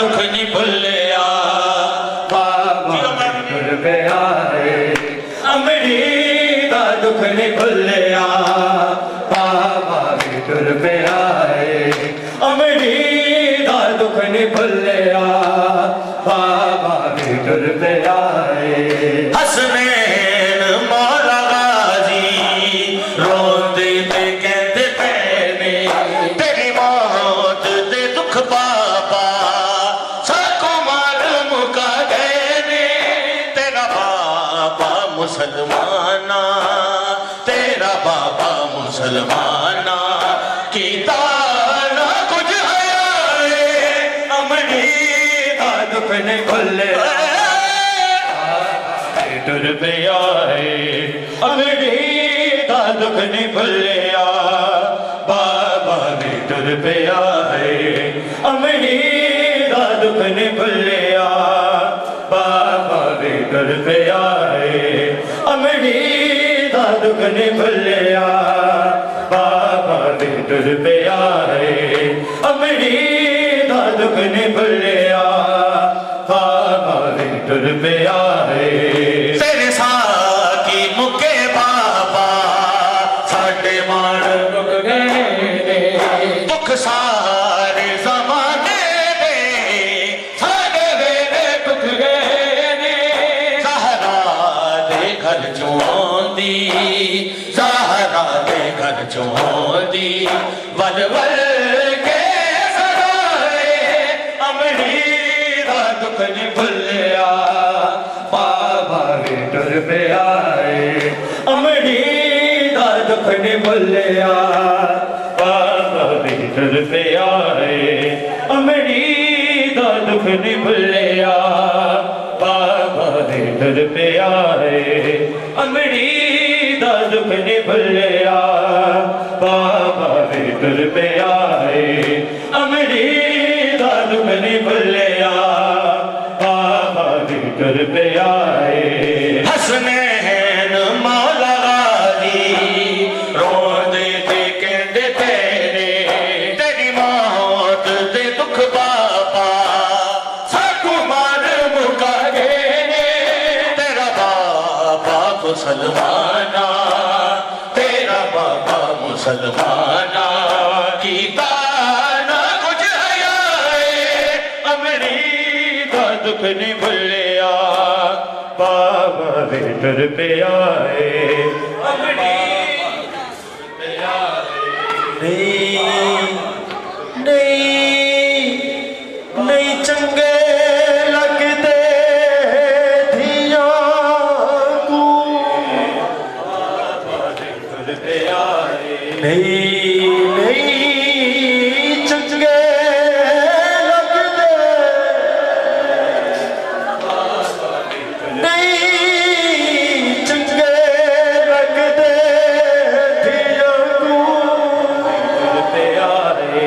ਦੁੱਖ ਨਹੀਂ ਭੁੱਲਿਆ ਬਾਬਾ ਤੁਰ ਪਿਆ ਏ ਅਮਰੀ ਦਾ ਦੁੱਖ ਨਹੀਂ ਭੁੱਲਿਆ ਬਾਬਾ ਵੀ ਤੁਰ ਪਿਆ ਏ ਅਮਰੀ ਦਾ ਦੁੱਖ ਨਹੀਂ ਭੁੱਲਿਆ ਬਾਬਾ ਵੀ ਤੁਰ ਪਿਆ ਏ ਹਸਨੈਨ ਮੌਲਾ ਗਾਜ਼ੀ ਰੋਂਦੇ ਤੇ ਕਹਿੰਦੇ ਪਏ ਨੇ ਤੇਰੀ ਮੌਤ ਦੇ ਦੁੱਖ ਬਾਬਾ ਸਾਕੋ ਮਾਰ ਮੁਕਾ ਗਏ ਨੇ ਤੇਰਾ ਬਾਬਾ ਮੁਸਲਮਾਨਾ ਤੇਰਾ ਬਾਬਾ ਮੁਸਲਮਾਨਾ ਕੀਤਾ ਨਾ ਕੁਝ ਹੈ ਅਮਰੀ ਦਾ ਦੁੱਖ ਨਹੀਂ ਭੁੱਲਿਆ ਤੁਰ ਪਿਆ ਏ ਅਮਰੀ ਦਾ ਦੁੱਖ ਨਹੀਂ ਭੁੱਲਿਆ ਬਾਬਾ ਵੀ ਤੁਰ ਪਿਆ ਏ ਅਮਰੀ ਦਾ ਦੁੱਖ ਨਹੀਂ ਭੁੱਲਿਆ ਬਾਬਾ ਵੀ ਤੁਰ ਪਿਆ ਏ ਅਮਰੀ ਦਾ ਦੁੱਖ ਨਹੀਂ ਭੁੱਲਿਆ ਬਾਬਾ ਵੀ ਤੁਰ ਪਿਆ ਏ ਅਮਰੀ ਦਾ ਦੁੱਖ ਨਹੀਂ ਭੁੱਲਿਆ ਬਾਬਾ ਵੀ ਤੁਰ ਪਿਆ ਏ ਤੇਰੇ ਸਾਕੀ ਮੁਕੇ ਬਾਬਾ ਸਾਡੇ ਮਾਣ ਮੁੱਕ ਗਏ ਨੇ ਦੁੱਖ ਸਾਰੇ ਜ਼ਮਾਨੇ ਦੇ ਸਾਡੇ ਵੇਲੇ ਟੁੱਟ ਗਏ ਨੇ ਜ਼ਹਰਾ ਦੇ ਘਰ ਚੋਂ ਆਉਂਦੀ ਜ਼ਹਰਾ ਦੇ ਘਰ ਚੋਂ ਆਉਂਦੀ ਵੱਲ ਵੱਲ ਕੇ ਸਦਾਏ ਅਮਰੀ ਦਾ ਦੁੱਖ ਨਹੀਂ ਭੁੱਲਿਆ ਬਾਬਾ ਵੀ ਤੁਰ ਪਿਆ ਏ ਅਮਰੀ ਦਾ ਦੁੱਖ ਨਹੀਂ ਭੁੱਲਿਆ ਬਾਬਾ ਵੀ ਤੁਰ ਪਿਆ ਏ ਅਮਰੀ ਦਾ ਦੁੱਖ ਨਹੀਂ ਭੁੱਲਿਆ ਬਾਬਾ ਵੀ ਤੁਰ ਪਿਆ ਏ ਅਮਰੀ ਦਾ ਦੁੱਖ ਨਹੀਂ ਭੁੱਲਿਆ ਬਾਬਾ ਵੀ ਤੁਰ ਪਿਆ ਏ ਅਮਰੀ ਦਾ ਦੁੱਖ ਨਹੀਂ ਭੁੱਲਿਆ ਬਾਬਾ ਵੀ ਤੁਰ ਪਿਆ ਏ ਹਸਨੈਨ ਮੌਲਾ ਗਾਜ਼ੀ ਰੋਂਦੇ ਤੇ ਕਹਿੰਦੇ ਤੇਰੇ ਤੇਰੀ ਮੌਤ ਦੇ ਦੁੱਖ ਬਾਬਾ ਸਾਕੂ ਮਾਰ ਮੁਕਾ ਗਏ ਨੇ ਤੇਰਾ ਬਾਬਾ ਮੁਸਲਮਾਨਾ ਤੇਰਾ ਬਾਬਾ ਮੁਸਲਮਾਨਾ ਕੀਤਾ ਨਾ ਕੁਝ ਹੈ ਅਮਰੀ ਦਾ ਦੁੱਖ ਨਹੀਂ ਭੁੱਲਿਆ ਬਾਬਾ ਵੀ ਤੁਰ ਪਿਆ ਏ ਅਮਰੀ ਨਹੀਂ ਚੰਗੇ ਲੱਗਦੇ ਧੀਆਂ ਨੂੰ ਤੁਰ ਪਿਆ ਏ ਨਹੀਂ ਚੰਗੇ ਲੱਗਦੇ ਨਹੀਂ ਚੰਗੇ ਲੱਗਦੇ ਧੀਆਂ ਨੂੰ ਤੁਰ ਪਿਆ ਏ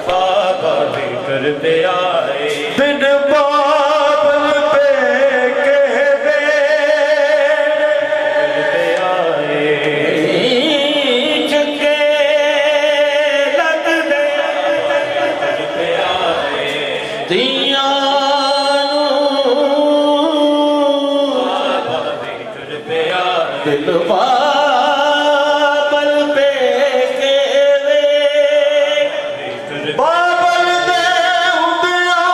ਬਾਬਾ ਵੀ ਤੁਰ ਪਿਆ ਏ ਬਿਨ ਬਾਬਲ ਪੇ ਕਹਵੇ ਤੁਰ ਪਿਆ ਏ ਚੰਗੇ ਲੱਗਦੇ ਤੁਰ ਪਿਆ ਏ ਧੀਆਂ ਨੂੰ ਬਾਬਾ ਵੀ ਤੁਰ ਪਿਆ ਏ ਦਿਲ ਬਾਬਲ ਪੇ ਕਹਵੇ ਤੁਰ ਬਾਬਲ ਦੇ ਹੁੰਦਿਆਂ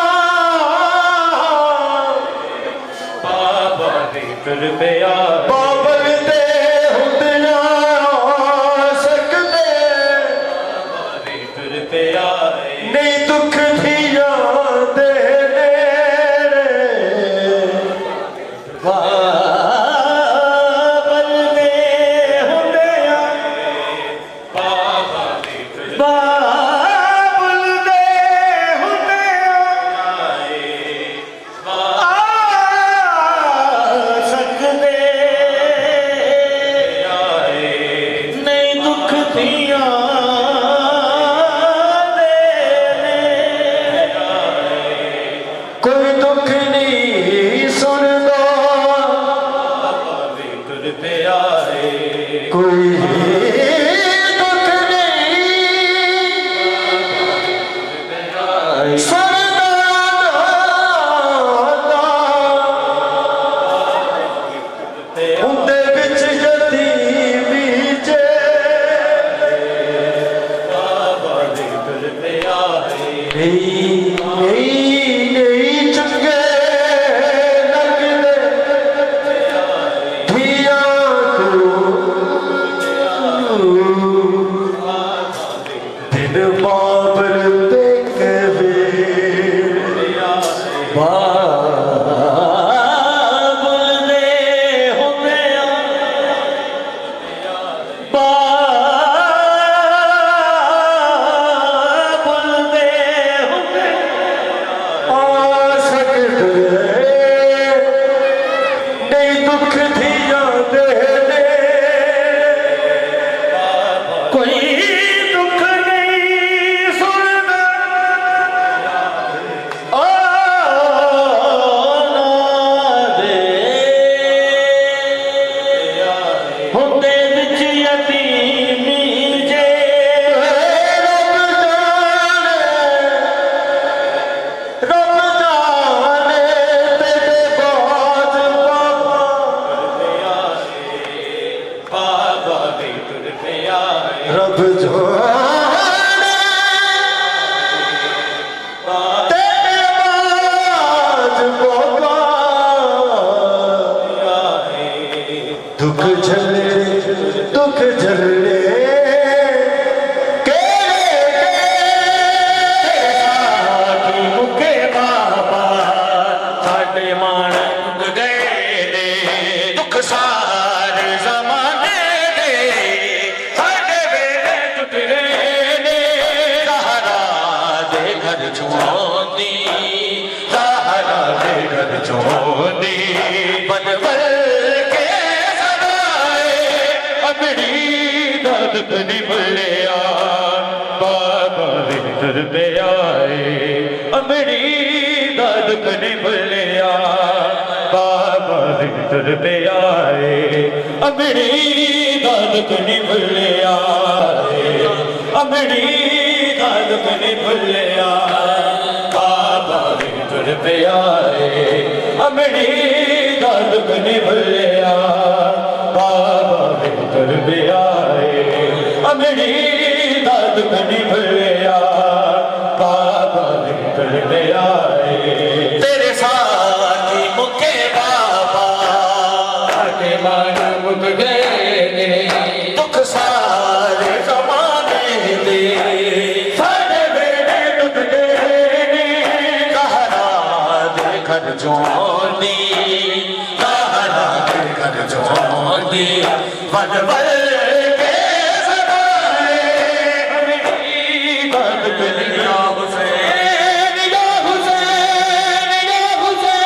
ਬਾਬਾ ਵੀ ਤੁਰ ਪਿਆ ਬਾਬਲ ਦੇ ਹੁੰਦਿਆਂ ਸਕਦੇ ਵੀ ਤੁਰ ਪਿਆ ਏ ਨਹੀਂ ਦੁੱਖ ਧੀਆਂ ਦੇ ਨੇੜੇ ਬਾਬਲ ਦੇ ਹੁੰਦਿਆਂ ਬਾਬਾ ਵੀ ਤੁਰ ਬਾਬਲ ਦੇ ਹੁੰਦਿਆਂ ਏ ਆ ਸਕਦੇ ਨਹੀਂ ਚੰਗੇ ਲੱਗਦੇ ਧੀਆਂ ਦਿਨ ਬਾਬਲ ਤੇ ਕਵੇ ਬਾਬਲ ਦੇ ਹੁੰਦਿਆਂ ਬਾਬਲ ਦੇ ਹੁੰਦਿਆਂ ਆ ਸਕਦੇ ਨਹੀਂ ਦੁੱਖ ਧੀਆਂ ਦੇ ਨੇ ਕੋਈ ਦੁੱਖ ਨਹੀਂ ਸੁਣਦਾ ਨਾ ਦੇ ਹੁੰਦੇ ਵਿੱਚ ਯਤੀਮੀ ਜੇ ਰੱਬ ਜਾਣੇ ਤੇਰੇ ਬਾਜ ਬਾਬਾ ਦੇ ਤੁਰ ਪਿਆ ਏ ਰੱਬ ਜਾਣੇ ਤੇਰੇ ਬਾਜ ਬਾਬਾ ਦੁੱਖ ਝੱਲੇ ਦੁੱਖ ਝੱਲੇ ਸਾਡੀ ਮੁਕੇ ਬਾਬਾ ਸਾਡੇ ਮਾਣ ਮੁੱਕ ਗਏ ਨੇ ਦੁੱਖ ਸਾਰੇ ਜ਼ਮਾਨੇ ਦੇ ਸਾਡੇ ਵੇਲੇ ਟੁੱਟ ਗਏ ਨੇ ਸਹਾਰਾ ਦੇ ਘਰ ਚੋਂਦੀ ਸਹਾਰਾ ਦੇ ਘਰ ਚੋਂਦੀ ਬਨ ਬਨ ਕੇ ਸਦਾਏ ਅਮੜੀ ਦਰਦ ਕਦੀ ਭੁੱਲਿਆ ਬਾਬਾ ਦੇ ਤੁਰ ਪਿਆ ਏ ਅਮੜੀ ਦਰਦ ਕਦੀ ਭੁੱਲਿਆ ਬਾਬਾ ਦੇ ਤੁਰ ਪਿਆ ਏ ਅਮੜੀ ਦਰਦ ਕਦੀ ਭੁੱਲਿਆ ਏ ਅਮੜੀ ਦਰਦ ਕਦੀ ਭੁੱਲਿਆ ਬਾਬਾ ਦੇ ਤੁਰ ਪਿਆ ਏ ਅਮੜੀ ਦਰਦ ਕਦੀ ਭੁੱਲਿਆ ਬਾਬਾ ਦੇ ਤੁਰ ਪਿਆ ਏ ਅਮੜੀ ਦਰਦ ਕਦੀ ਭੁੱਲਿਆ ਬਾਬਾ ਦੇ ਤੁਰ ਪਿਆ ਏ ਤੇਰੇ ਸਾਥੀ ਮੁਕੇ ਬਾਬਾ ਸਾਡੇ ਮਨ ਮੁੱਕ ਗਏ ਨੇ ਦੁੱਖ ਸਾਰੇ ਜ਼ਮਾਨੇ ਦੇ ਸਾਡੇ ਵੇਲੇ ਟੁੱਟ ਗਏ ਨੇ ਸਹਾਰਾ ਦੇ ਘਰ ਚੋਂਦੀ ਸਹਾਰਾ ਦੇ ਘਰ ਚੋਂਦੀ ਵਨ ਵਨ ਕੇ ਸਦਾਏ ਅਮੜੀ ਦਰਦ ਕਦੀ ਯਾ ਹੁਸੈਨ ਯਾ ਹੁਸੈਨ ਯਾ ਹੁਸੈਨ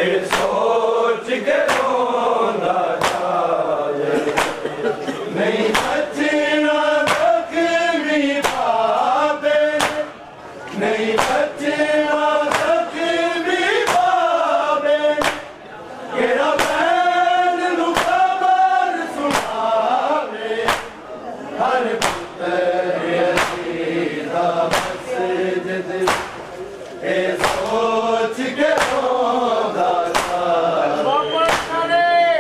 ਇਹ ਸੋਚ ਕੇ ਰੋਂਦਾ ਜਾਏ ਨਹੀਂ ਬਚਣਾ ਜ਼ਖਮੀ ਬਾਬੇ ਨਹੀਂ ਬਚਣਾ ਜ਼ਖਮੀ ਬਾਬੇ ਕਿਹੜਾ ਭੈਣ ਨੂੰ ਖਬਰ ਸੁਣਾਵੇ ਹਰ ਪੁੱਤਰ ਅਸੀਦਾ ਮਸਜਿਦ ਇਹ ਸੋਚ ਕੇ ਰੋਂਦਾ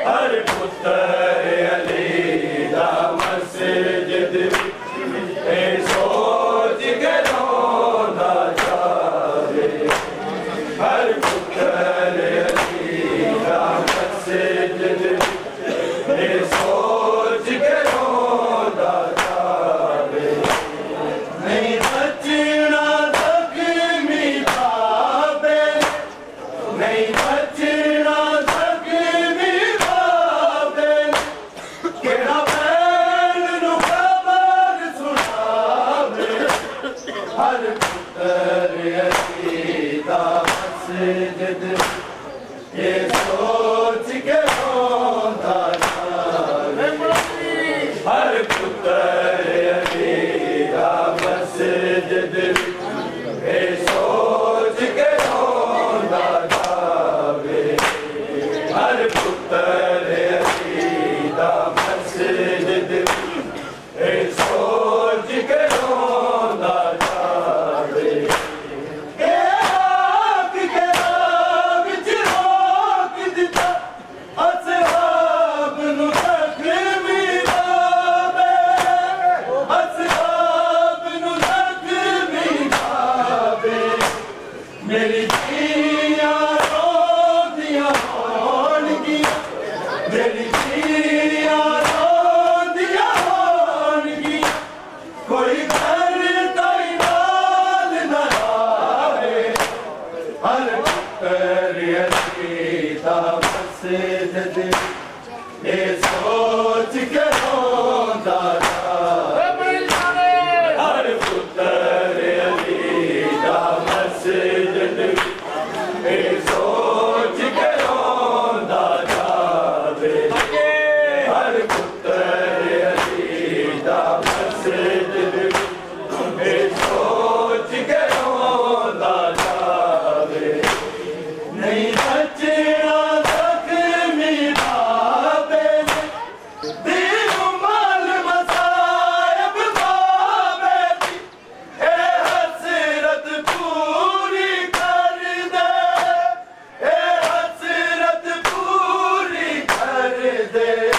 ਹਰ ਪੁੱਤਰ ਅਲੀ ਦਾ ਮਸਜਿਦ ਇਹ ਸੋਚ ਕੇ ਰੋਂਦਾ ਜਾਵੇ ਹਰ ਪੁੱਤਰ ਅਲੀ ਦਾ ਮਸਜਿਦ ਇਹ ਸੋਚ ਕੇ ਰੋਂਦਾ ਜਾਵੇ ਨਹੀਂ ਬਚਣਾ ਜ਼ਖਮੀ ਬਾਬੇ ਨਹੀਂ ਬਚਣਾ ਜ਼ਖਮੀ ਬਾਬੇ ਕਿਹੜਾ ਭੈਣ ਨੂੰ ਖਬਰ ਸੁਣਾਵੇ ਹਰ ਪੁੱਤਰ ਅਸੀਦਾ ਮਸਜਿਦ ਇਹ ਸੋਚ ਕੇ ਰੋਂਦਾ ਜਾਵੇ ਹਰ ਪੁੱਤਰ ਅਲੀਦਾ ਮਸਜਿਦ ਇਹ ਸੋਚ ਕੇ ਰੋਂਦਾ ਜਾਵੇ ਹਰ ਪੁੱਤਰ ਅਲੀਦਾ ਮਸਜਿਦ ਇਹ ਸੋਚ ਕੇ ਰੋਂਦਾ ਜਾਵੇ ਅਸਹਾਬ ਨੂੰ ਜ਼ਖਮੀ ਬਾਬੇ ਅਸਹਾਬ ਨੂੰ ਜ਼ਖਮੀ ਬਾਬੇ ਮੇਰੀ ਧੀਆਂ ਰੋਂਦੀਆਂ ਹੋਣਗੀਆਂ ਮੇਰੀ ਧੀਆਂ ਰੋਂਦੀਆਂ ਹੋਣਗੀਆਂ ਕੋਈ ਘਰ ਤਾਈ ਨਾਲ ਨਾ ਆਵੇ ਹਰ ਪੁੱਤਰ ਅਸੀਦਾ ਮਸਜਿਦ ਇਹ ਸੋਚ ਕੇ ਰੋਂਦਾ ਜਾਵੇ ਹਰ ਪੁੱਤਰ ਅਲੀਦਾ ਮਸਜਿਦ ਇਹ ਸੋਚ ਕੇ ਰੋਂਦਾ ਜਾਵੇ ਹਰ ਪੁੱਤਰ ਅਲੀਦਾ ਮਸਜਿਦ ਇਹ ਸੋਚ ਕੇ ਰੋਂਦਾ ਜਾਵੇ ਨਹੀਂ ਬਚਣਾ ਜ਼ਖਮੀ ਬਾਬੇ ਦੀਨ ਮਾਲ ਮਸਾਇਬ ਬਾਬੇ ਦੀ ਇਹ ਹਸਰਤ ਪੂਰੀ ਕਰ ਦੇ ਇਹ ਹਸਰਤ ਪੂਰੀ ਕਰ ਦੇ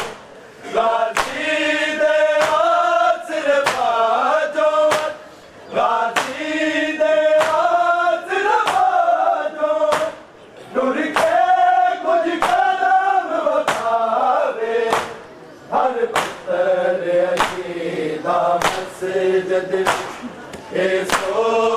ਗਾਜ਼ੀ ਦੇ ਆਸਰੇ ਬਾਜੋ ਗਾਜ਼ੀ ਦੇ ਆਸਰੇ ਬਾਜੋ ਡੁਰ ਕੇ ਕੁਝ ਕਦਮ ਵਖਾਵੇ ਹਰ ਪੁੱਤਰ ਅਲੀਦਾ ਮਸਜਿਦ ਇਹ ਸੋ